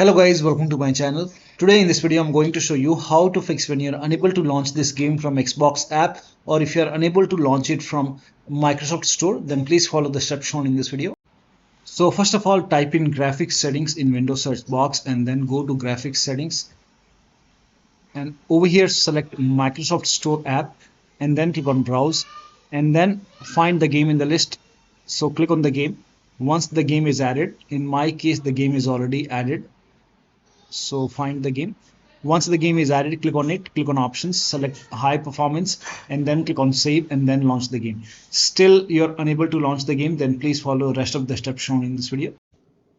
Hello guys, welcome to my channel. Today in this video I'm going to show you how to fix when you're unable to launch this game from Xbox app, or if you're unable to launch it from Microsoft Store, then please follow the steps shown in this video. So first of all, type in graphics settings in Windows search box and then go to graphics settings, and over here select Microsoft Store app and then click on browse and then find the game in the list. So click on the game. Once the game is added, in my case the game is already added, so find the game. Once the game is added, click on it, click on options, select high performance and then click on save and then launch the game. Still you're unable to launch the game, then please follow the rest of the steps shown in this video.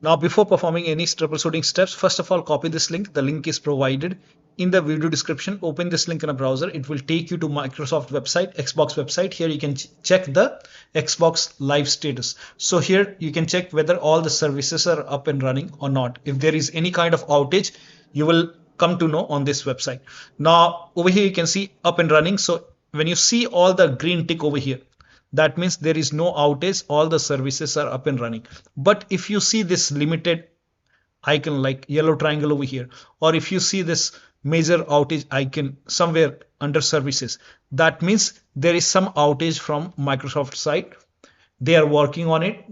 Now before performing any troubleshooting steps, first of all copy this link. The link is provided in the video description. Open this link in a browser. It will take you to Microsoft website, Xbox website. Here you can check the Xbox live status. So here you can check whether all the services are up and running or not. If there is any kind of outage, you will come to know on this website. Now over here you can see up and running. So when you see all the green tick over here, that means there is no outage, all the services are up and running. But if you see this limited icon like yellow triangle over here, or if you see this major outage icon somewhere under services, that means there is some outage from Microsoft side. They are working on it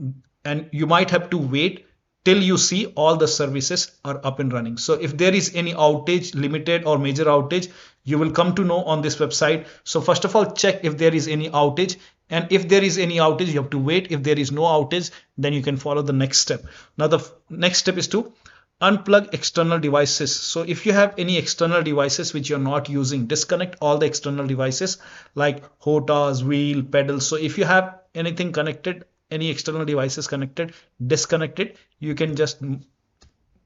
and you might have to wait till you see all the services are up and running. So if there is any outage, limited or major outage, you will come to know on this website. So first of all, check if there is any outage, and if there is any outage, you have to wait. If there is no outage, then you can follow the next step. Now the next step is to unplug external devices. So if you have any external devices which you're not using, disconnect all the external devices like HOTAS, wheel, pedal. So if you have anything connected, any external devices connected, disconnect it. You can just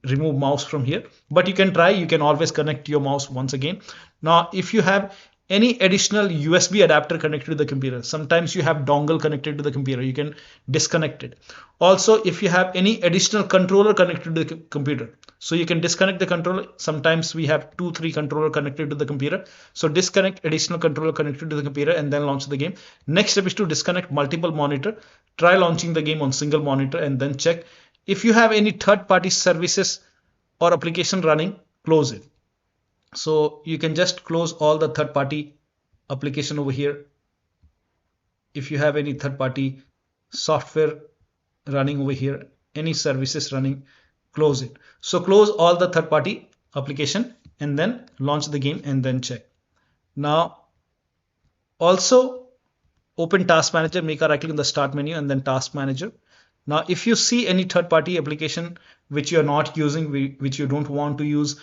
remove mouse from here, but you can try, you can always connect your mouse once again. Now if you have any additional USB adapter connected to the computer, sometimes you have dongle connected to the computer, you can disconnect it. Also if you have any additional controller connected to the computer, so you can disconnect the controller. Sometimes we have 2-3 controller connected to the computer, so disconnect additional controller connected to the computer and then launch the game. Next step is to disconnect multiple monitor. Try launching the game on single monitor and then check. If you have any third-party services or application running, close it. So you can just close all the third-party application over here. If you have any third-party software running over here, any services running, close it. So close all the third-party application and then launch the game and then check. Now also open Task Manager, make a right click in the Start menu and then Task Manager. Now if you see any third-party application which you are not using, which you don't want to use,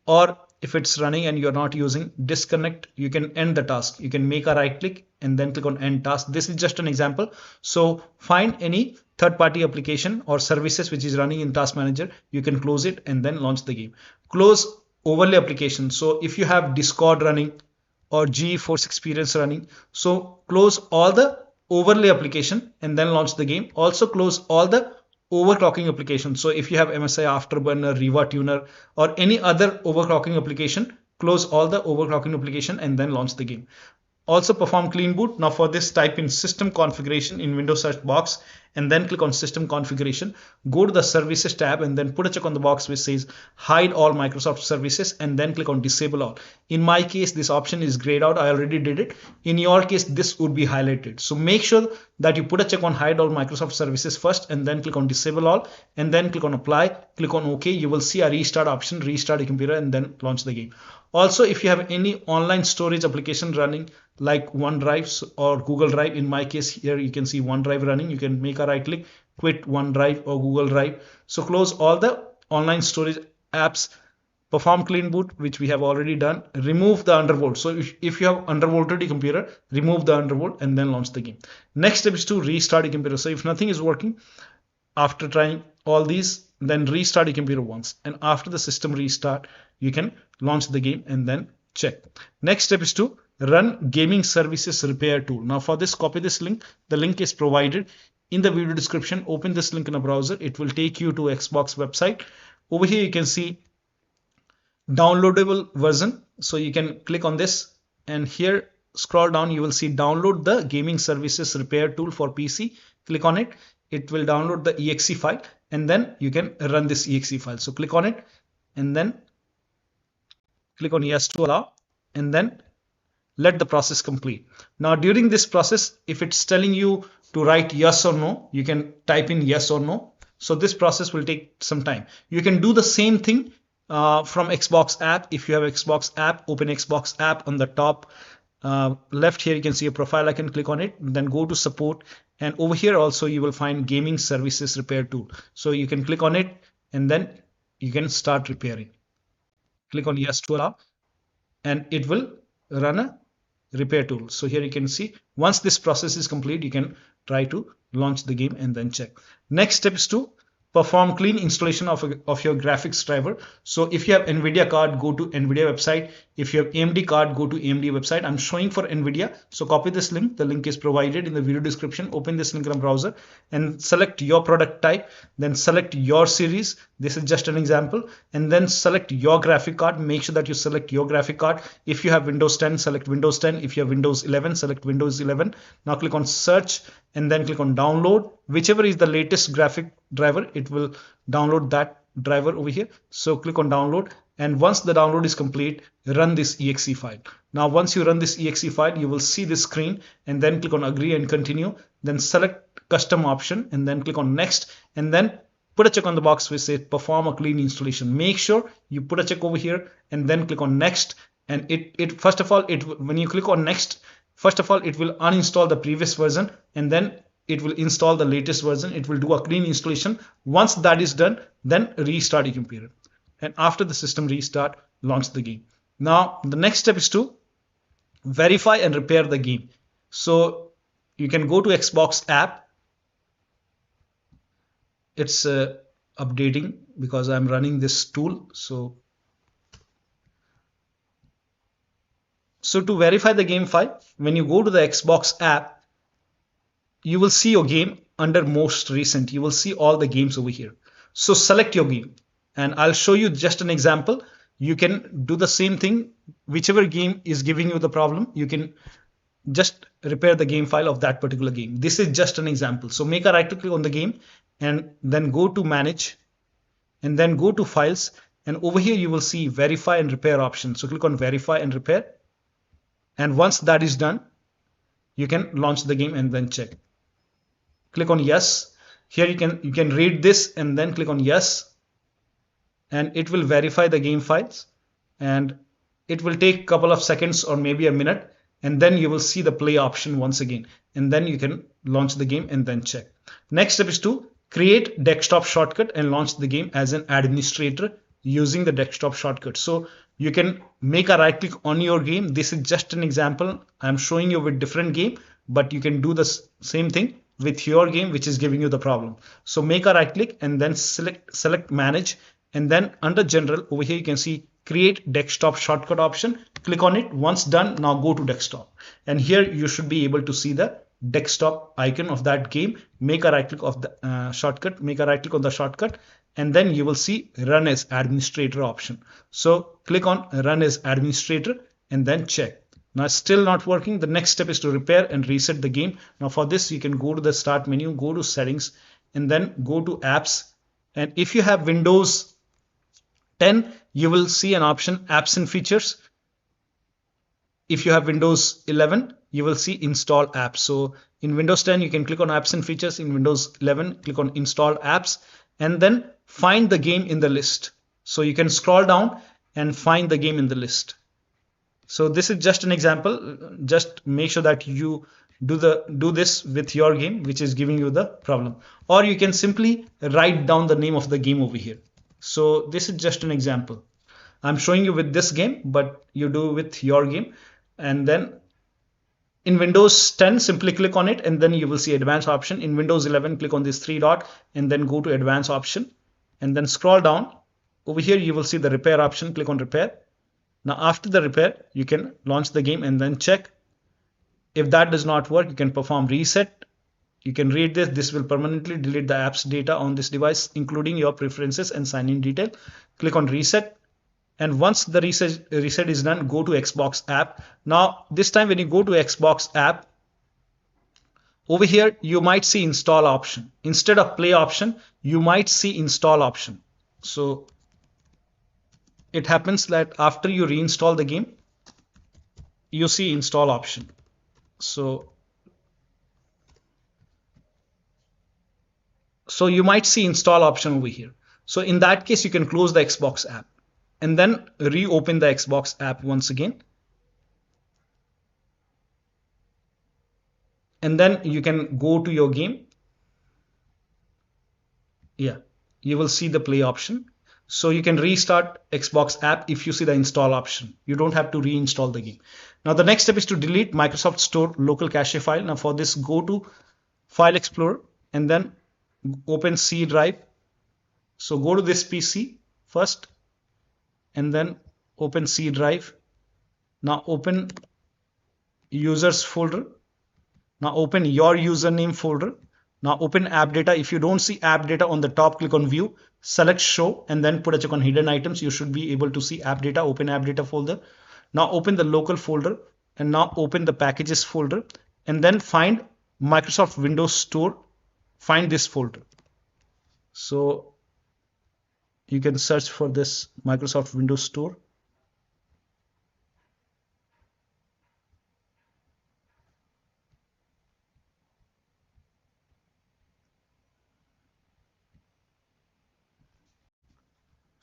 or if it's running and you're not using, disconnect. You can end the task. You can make a right click and then click on end task. This is just an example. So find any third-party application or services which is running in Task Manager. You can close it and then launch the game. Close overlay application. So if you have Discord running or GeForce Experience running, so close all the overlay application and then launch the game. Also close all the overclocking application. So if you have MSI Afterburner, Riva Tuner or any other overclocking application, close all the overclocking application and then launch the game. Also perform clean boot. Now for this, type in system configuration in Windows search box and then click on system configuration. Go to the services tab and then put a check on the box which says hide all Microsoft services and then click on disable all. In my case, this option is grayed out. I already did it. In your case, this would be highlighted. So make sure that you put a check on hide all Microsoft services first and then click on disable all and then click on apply, click on OK. You will see a restart option, restart your computer and then launch the game. Also, if you have any online storage application running like OneDrive or Google Drive, in my case here you can see OneDrive running, you can make a right click, quit OneDrive or Google Drive. So close all the online storage apps, perform clean boot, which we have already done, remove the undervolt. So if you have undervolted your computer, remove the undervolt and then launch the game. Next step is to restart your computer. So if nothing is working after trying all these, then restart your computer once, and after the system restart you can launch the game and then check. Next step is to run gaming services repair tool. Now for this, copy this link. The link is provided in the video description. Open this link in a browser. It will take you to Xbox website. Over here you can see downloadable version. So you can click on this and here scroll down, you will see download the gaming services repair tool for PC. Click on it. It will download the exe file and then you can run this exe file. So click on it, and then click on yes to allow, and then let the process complete. Now during this process, if it's telling you to write yes or no, you can type in yes or no. So this process will take some time. You can do the same thing from Xbox app. If you have Xbox app, open Xbox app. On the top left here, you can see a profile icon. Click on it, then go to support, and over here also you will find gaming services repair tool. So you can click on it, and then you can start repairing. Click on yes to allow, and it will run a repair tool. So here you can see once this process is complete, you can try to launch the game and then check. Next step is to perform clean installation of your graphics driver. So if you have NVIDIA card, go to NVIDIA website. If you have AMD card, go to AMD website. I'm showing for NVIDIA. So copy this link. The link is provided in the video description. Open this link in a browser and select your product type. Then select your series. This is just an example. And then select your graphic card. Make sure that you select your graphic card. If you have Windows 10, select Windows 10. If you have Windows 11, select Windows 11. Now click on search and then click on download. Whichever is the latest graphic driver, it will download that driver over here. So click on download, and once the download is complete, run this exe file. Now once you run this exe file, you will see this screen, and then click on agree and continue. Then select custom option and then click on next, and then put a check on the box which says perform a clean installation. Make sure you put a check over here and then click on next. And it first of all, when you click on next, first of all it will uninstall the previous version, and then it will install the latest version. It will do a clean installation. Once that is done, then restart your computer, and after the system restart, launch the game. Now the next step is to verify and repair the game. So you can go to Xbox app. It's updating because I'm running this tool. So to verify the game file, when you go to the Xbox app, you will see your game under most recent. You will see all the games over here. So select your game, and I'll show you just an example. You can do the same thing. Whichever game is giving you the problem, you can just repair the game file of that particular game. This is just an example. So make a right click on the game and then go to manage and then go to files, and over here you will see verify and repair option. So click on verify and repair, and once that is done, you can launch the game and then check. Click on yes. Here you can read this and then click on yes, and it will verify the game files, and it will take a couple of seconds or maybe a minute, and then you will see the play option once again, and then you can launch the game and then check. Next step is to create desktop shortcut and launch the game as an administrator using the desktop shortcut. So you can make a right click on your game. This is just an example. I'm showing you with different game, but you can do the same thing with your game which is giving you the problem. So make a right click and then select manage, and then under general over here you can see create desktop shortcut option. Click on it. Once done, now go to desktop, and here you should be able to see the desktop icon of that game. Make a right click of the shortcut, make a right click on the shortcut, and then you will see run as administrator option. So click on run as administrator and then check. Now it's still not working. The next step is to repair and reset the game. Now for this, you can go to the start menu, go to settings, and then go to apps. And if you have Windows 10, you will see an option apps and features. If you have Windows 11, you will see install apps. So in Windows 10, you can click on apps and features. In Windows 11, click on install apps, and then find the game in the list. So you can scroll down and find the game in the list. So this is just an example. Just make sure that you do this with your game which is giving you the problem, or you can simply write down the name of the game over here. So this is just an example. I'm showing you with this game, but you do with your game. And then in Windows 10, simply click on it, and then you will see advanced option. In Windows 11, click on this three dot and then go to advanced option, and then scroll down. Over here you will see the repair option. Click on repair. Now after the repair, you can launch the game and then check. If that does not work, you can perform reset. You can read this. This will permanently delete the app's data on this device, including your preferences and sign-in detail. Click on reset. And once the reset is done, go to Xbox app. Now this time when you go to Xbox app, over here you might see install option. Instead of play option, you might see install option. So it happens that after you reinstall the game, you see install option. So you might see install option over here. So in that case, you can close the Xbox app and then reopen the Xbox app once again. And then you can go to your game. Yeah, you will see the play option. So you can restart Xbox app if you see the install option. You don't have to reinstall the game. Now the next step is to delete Microsoft Store local cache file. Now for this, go to File Explorer and then open C drive. So go to this PC first and then open C drive. Now open users folder. Now open your username folder. Now open AppData. If you don't see AppData on the top, click on view, select show, and then put a check on hidden items. You should be able to see AppData. Open AppData folder. Now open the local folder and now open the packages folder and then find Microsoft Windows Store. Find this folder. So you can search for this Microsoft Windows Store.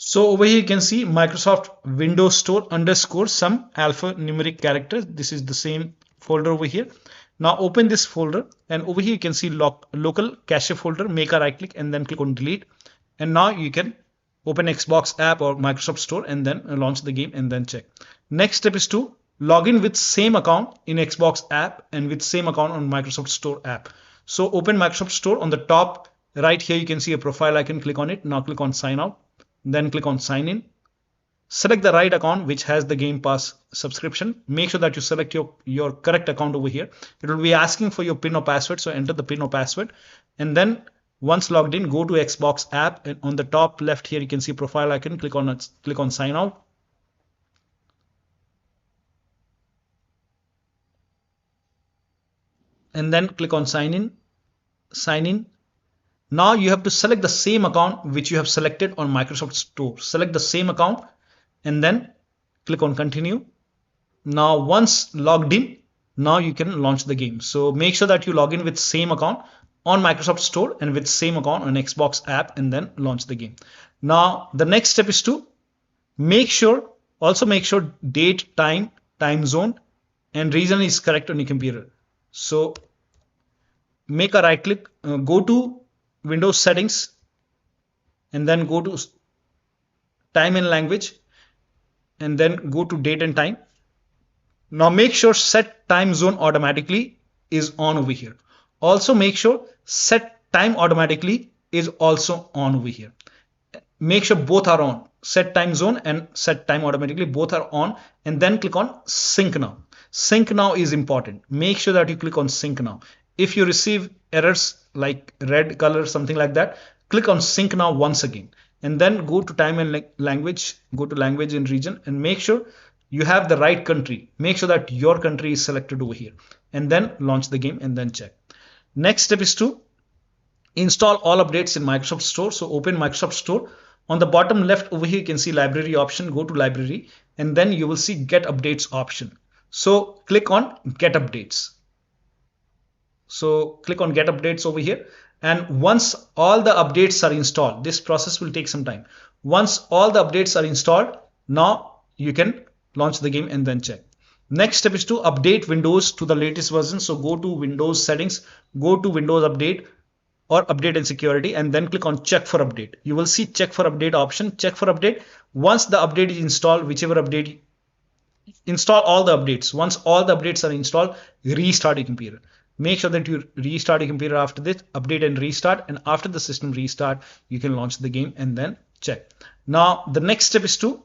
So over here you can see Microsoft Windows Store underscore some alphanumeric characters. This is the same folder over here. Now open this folder and over here you can see local cache folder. Make a right click and then click on delete. And now you can open Xbox app or Microsoft Store and then launch the game and then check. Next step is to log in with same account in Xbox app and with same account on Microsoft Store app. So open Microsoft Store. On the top right here you can see a profile icon. Click on it. Now click on sign out. Then click on sign in. Select the right account which has the Game Pass subscription. Make sure that you select your correct account over here. It will be asking for your PIN or password. So enter the PIN or password. And then once logged in, go to Xbox app. And on the top left here, you can see profile icon. Click on it. Click on sign out. And then click on sign in. Sign in. Now you have to select the same account which you have selected on Microsoft Store. Select the same account and then click on continue. Now once logged in, now you can launch the game. So make sure that you log in with same account on Microsoft Store and with same account on Xbox app and then launch the game. Now the next step is to make sure date, time zone and region is correct on your computer. So make a right click, go to Windows settings and then go to time and language and then go to date and time. Now make sure set time zone automatically is on over here. Also make sure set time automatically is also on over here. Make sure both are on. Set time zone and set time automatically, both are on, and then click on sync now. Sync now is important. Make sure that you click on sync now. If you receive errors like red color, something like that, click on sync now once again. And then go to time and language, go to language and region and make sure you have the right country. Make sure that your country is selected over here and then launch the game and then check. Next step is to install all updates in Microsoft Store. So open Microsoft Store. On the bottom left over here, you can see library option. Go to library and then you will see get updates option. So click on get updates. So click on get updates over here. And once all the updates are installed, this process will take some time. Once all the updates are installed, now you can launch the game and then check. Next step is to update Windows to the latest version. So go to Windows settings, go to Windows update or update and security and then click on check for update. You will see check for update option. Check for update. Once the update is installed, whichever update, install all the updates. Once all the updates are installed, restart your computer. Make sure that you restart your computer after this, update and restart, and after the system restart, you can launch the game and then check. Now, the next step is to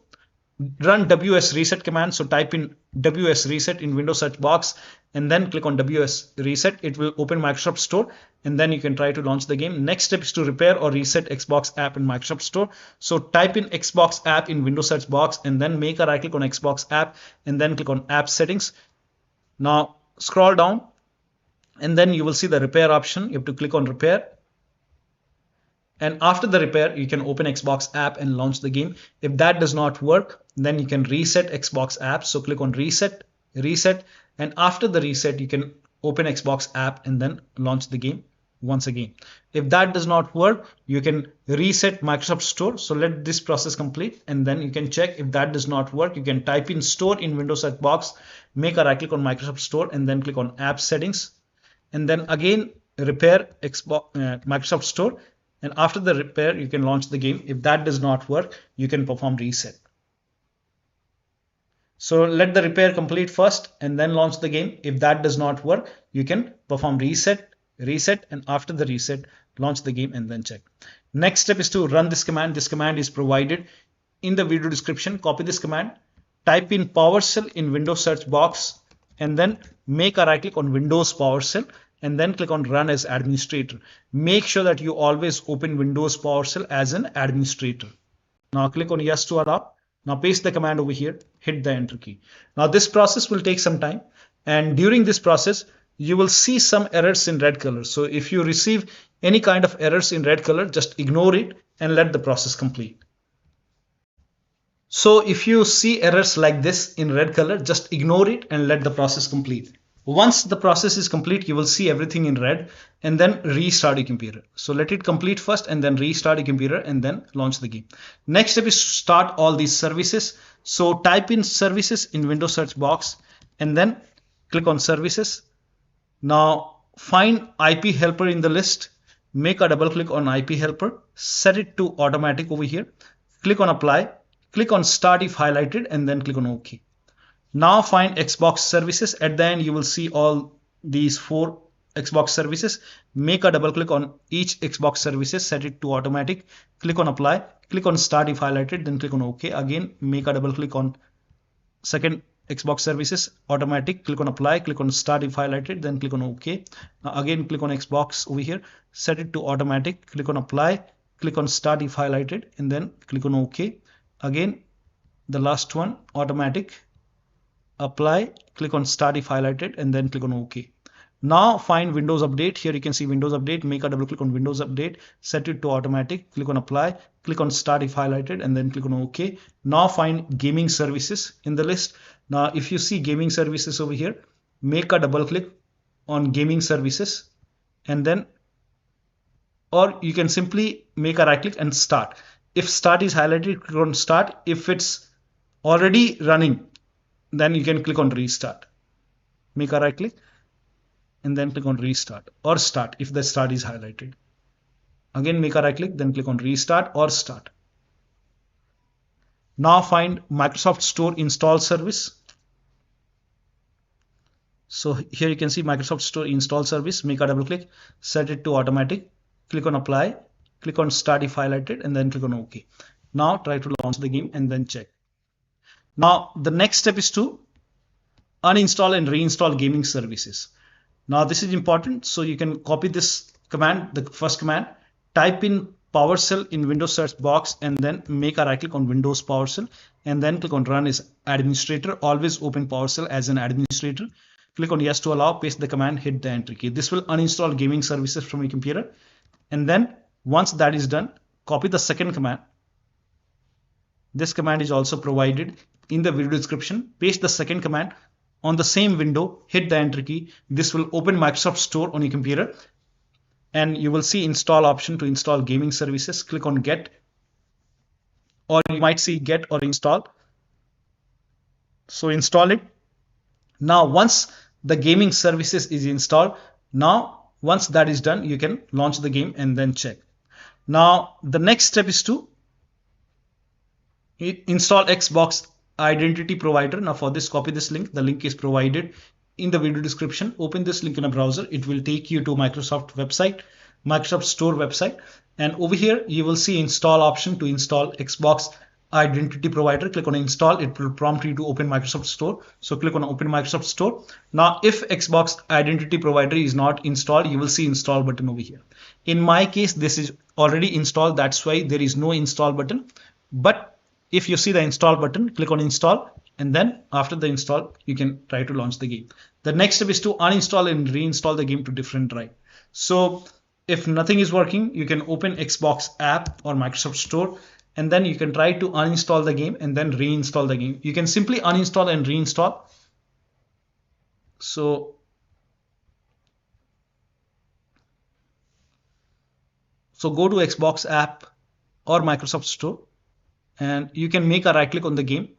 run WS reset command. So type in WS reset in Windows search box and then click on WS reset. It will open Microsoft Store and then you can try to launch the game. Next step is to repair or reset Xbox app in Microsoft Store. So type in Xbox app in Windows search box and then make a right click on Xbox app and then click on app settings. Now scroll down and then you will see the repair option. You have to click on repair And after the repair, you can open Xbox app and launch the game. If that does not work, then you can reset Xbox app. So click on reset, reset, and after the reset, you can open Xbox app and then launch the game once again. If that does not work, you can reset Microsoft Store. So let this process complete and then you can check. If that does not work, you can type in store in Windows search box, make a right click on Microsoft Store and then click on app settings, and then again repair Microsoft Store, and after the repair you can launch the game. If that does not work, you can perform reset. So let the repair complete first and then launch the game. If that does not work, you can perform reset, and after the reset, launch the game and then check. Next step is to run this command. This command is provided in the video description. Copy this command, type in PowerShell in Windows search box, and then make a right click on Windows PowerShell and then click on run as administrator. Make sure that you always open Windows PowerShell as an administrator. Now click on yes to allow. Now paste the command over here, hit the enter key. Now this process will take some time, and during this process you will see some errors in red color. So if you receive any kind of errors in red color, just ignore it and let the process complete. So if you see errors like this in red color, just ignore it and let the process complete. Once the process is complete, you will see everything in red, and then restart your computer. So let it complete first and then restart your computer and then launch the game. Next step is to start all these services. So type in services in Windows search box and then click on services. Now find IP helper in the list, make a double click on IP helper, set it to automatic over here, click on apply, click on start if highlighted and then click on OK. Now find Xbox services. At the end you will see all these 4 Xbox services. Make a double click on each Xbox services, set it to automatic, click on apply, click on start if highlighted, then click on OK. Again make a double click on second Xbox services, automatic, click on apply, click on start if highlighted, then click on OK. Now again click on Xbox over here, set it to automatic, click on apply, click on start if highlighted and then click on OK. Again the last one, automatic, apply, click on start if highlighted and then click on OK. Now find Windows Update. Here you can see Windows Update. Make a double click on Windows Update, set it to automatic, click on apply, click on start if highlighted and then click on OK. Now find gaming services in the list. Now if you see gaming services over here, make a double click on gaming services and then, or you can simply make a right click and start. If start is highlighted, click on start. If it's already running, then you can click on restart. Make a right click and then click on restart or start if the start is highlighted. Again make a right click, then click on restart or start. Now find Microsoft Store install service. So here you can see Microsoft Store install service. Make a double click, set it to automatic, click on apply, click on start if highlighted and then click on OK. Now try to launch the game and then check. Now the next step is to uninstall and reinstall gaming services. Now this is important, so you can copy this command, the first command, type in PowerShell in Windows search box and then make a right click on Windows PowerShell and then click on run as administrator. Always open PowerShell as an administrator. Click on yes to allow, paste the command, hit the enter key. This will uninstall gaming services from your computer, and then once that is done, copy the second command. This command is also provided in the video description. Paste the second command on the same window, hit the enter key. This will open Microsoft Store on your computer and you will see install option to install gaming services. Click on get, or you might see get or install. So install it. Now once the gaming services is installed, now once that is done, you can launch the game and then check. Now the next step is to install Xbox identity provider. Now for this, copy this link. The link is provided in the video description. Open this link in a browser. It will take you to Microsoft website, Microsoft Store website, and over here you will see install option to install Xbox identity provider. Click on install. It will prompt you to open Microsoft Store. So click on open Microsoft Store. Now if Xbox identity provider is not installed, you will see install button over here. In my case, this is already installed. That's why there is no install button. But if you see the install button, click on install, and then after the install, you can try to launch the game. The next step is to uninstall and reinstall the game to different drive. So If nothing is working, you can open Xbox app or Microsoft Store, and then you can try to uninstall the game and then reinstall the game. You can simply uninstall and reinstall. So go to Xbox app or Microsoft Store, and you can make a right click on the game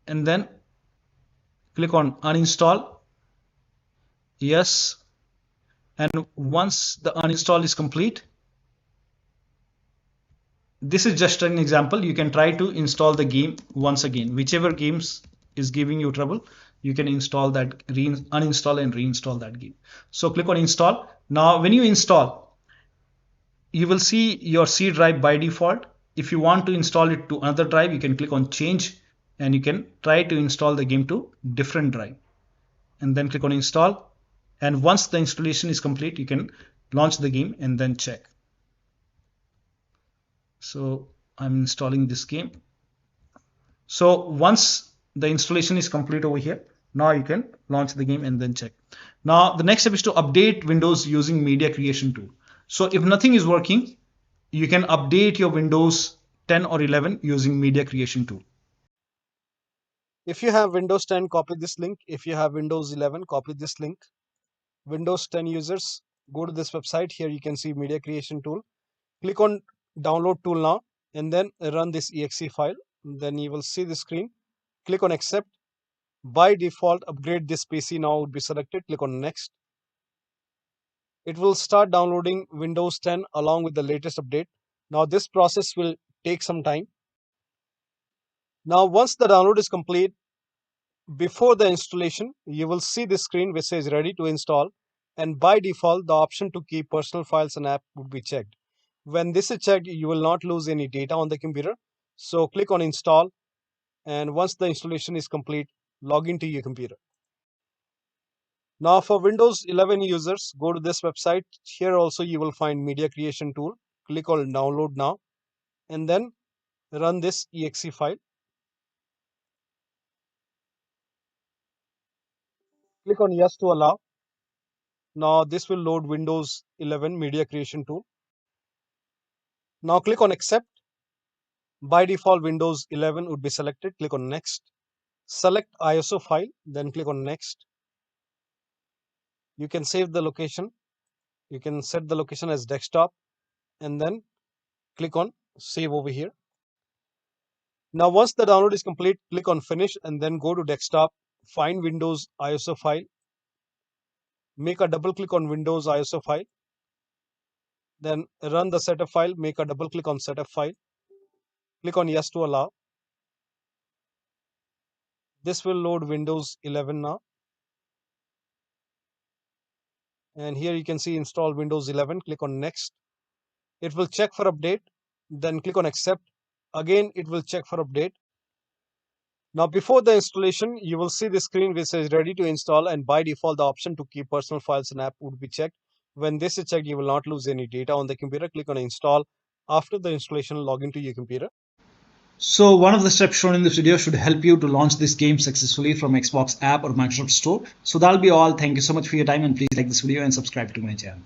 and then click on uninstall. Yes. And once the uninstall is complete, this is just an example. You can try to install the game once again. Whichever games is giving you trouble, you can install that, uninstall and reinstall that game. So click on install. Now when you install, you will see your C drive by default. If you want to install it to another drive, you can click on change and you can try to install the game to different drive and then click on install. And once the installation is complete, you can launch the game and then check. So I'm installing this game. So once the installation is complete over here, now you can launch the game and then check. Now the next step is to update Windows using media creation tool. So if nothing is working, you can update your Windows 10 or 11 using media creation tool. If you have Windows 10, copy this link. If you have Windows 11, copy this link. Windows 10 users, go to this website. Here you can see media creation tool. Click on download tool now and then run this exe file. Then you will see the screen. Click on accept. By default, upgrade this PC now would be selected. Click on next. It will start downloading Windows 10 along with the latest update. Now this process will take some time. Now once the download is complete, before the installation, you will see this screen which says ready to install, and by default the option to keep personal files and app would be checked. When this is checked, you will not lose any data on the computer. So click on install, and once the installation is complete, log into your computer. Now for Windows 11 users, go to this website. Here also you will find media creation tool. Click on download now and then run this exe file. Click on yes to allow. Now this will load Windows 11 media creation tool. Now click on accept. By default, Windows 11 would be selected. Click on next. Select ISO file, then click on next. You can save the location. You can set the location as desktop and then click on save over here. Now once the download is complete, click on finish and then go to desktop, find Windows ISO file, make a double click on Windows ISO file, then run the setup file, make a double click on setup file, click on yes to allow. This will load Windows 11 now. And here you can see install Windows 11, click on next. It will check for update, then click on accept. Again, it will check for update. Now before the installation, you will see the screen which says ready to install, and by default the option to keep personal files and app would be checked. When this is checked, you will not lose any data on the computer. Click on install. After the installation, log into your computer. So one of the steps shown in this video should help you to launch this game successfully from Xbox app or Microsoft Store. So that'll be all. Thank you so much for your time, and please like this video and subscribe to my channel.